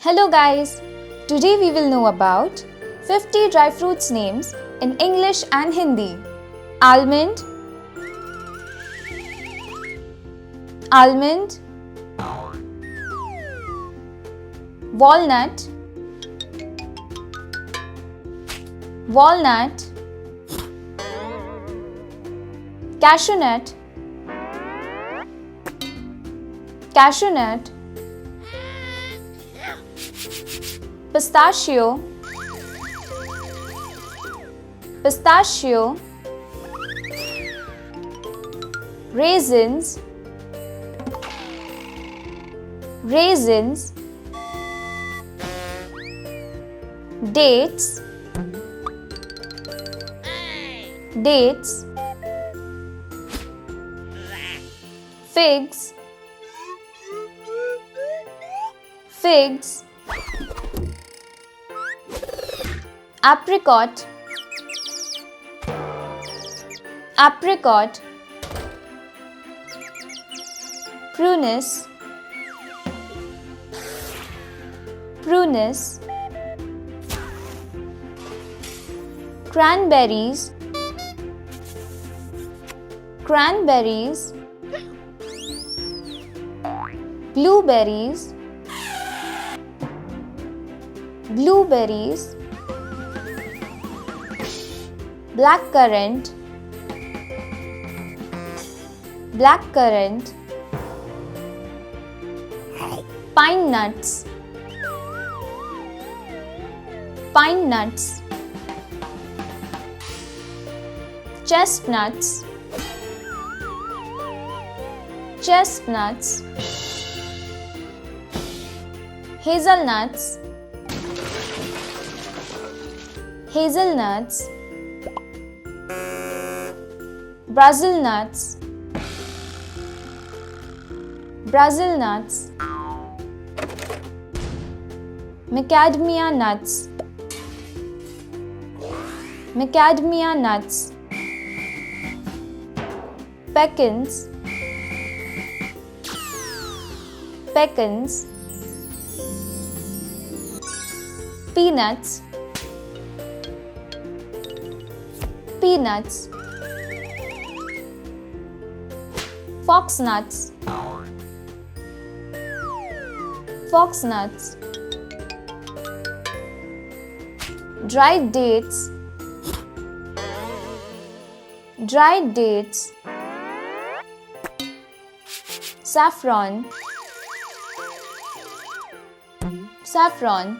Hello guys! Today we will know about 50 dry fruits names in English and Hindi. Almond, almond, walnut, walnut, cashewnut, cashewnut, pistachio, pistachio, raisins, raisins, dates, dates, figs, figs, apricot, apricot, prunes, prunes, cranberries, cranberries, blueberries, blueberries, blackcurrant, blackcurrant, pine nuts, pine nuts, chestnuts, chestnuts, hazelnuts, hazelnuts, Brazil nuts, Brazil nuts, macadamia nuts, macadamia nuts, pecans, pecans, peanuts, peanuts, foxnuts, foxnuts, dried dates, dried dates, saffron, saffron,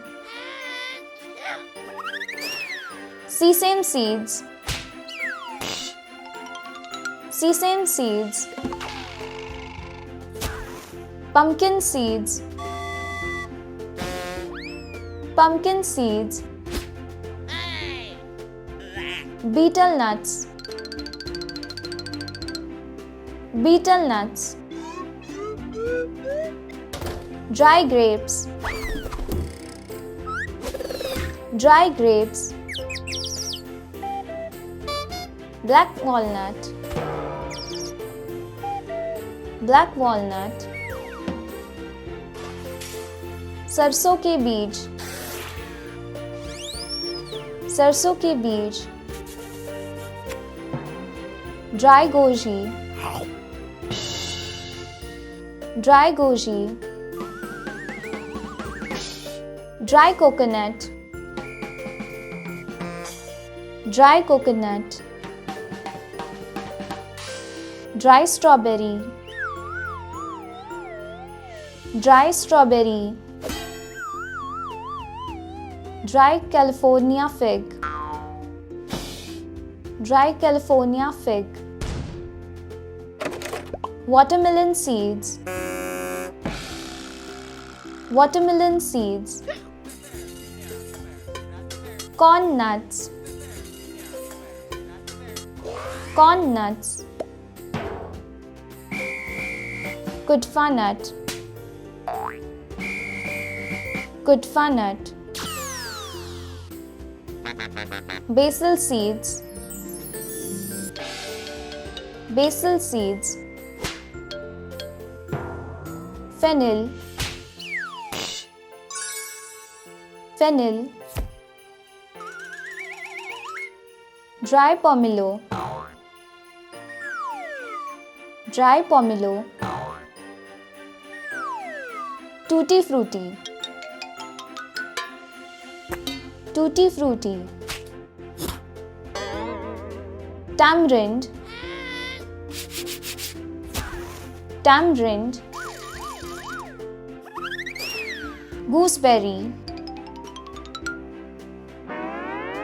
sesame seeds, sesame seeds, pumpkin seeds, pumpkin seeds, betel nuts, betel nuts, dry grapes, dry grapes, black walnut, black walnut, सरसों के बीज, सरसों के बीज, dry goji, dry goji, dry coconut, dry coconut, dry strawberry, dry strawberry, dry California fig, dry California fig, watermelon seeds, watermelon seeds, corn nuts, corn nuts, kutfa nut, kutfa nut, basil seeds, basil seeds, fennel, fennel, dry pomelo, dry pomelo, tutti frutti, tutti frutti, tamarind, tamarind, gooseberry,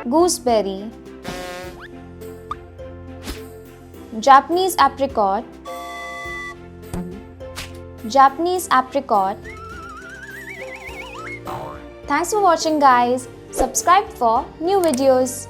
gooseberry, Japanese apricot, Japanese apricot. Thanks for watching guys. Subscribe for new videos.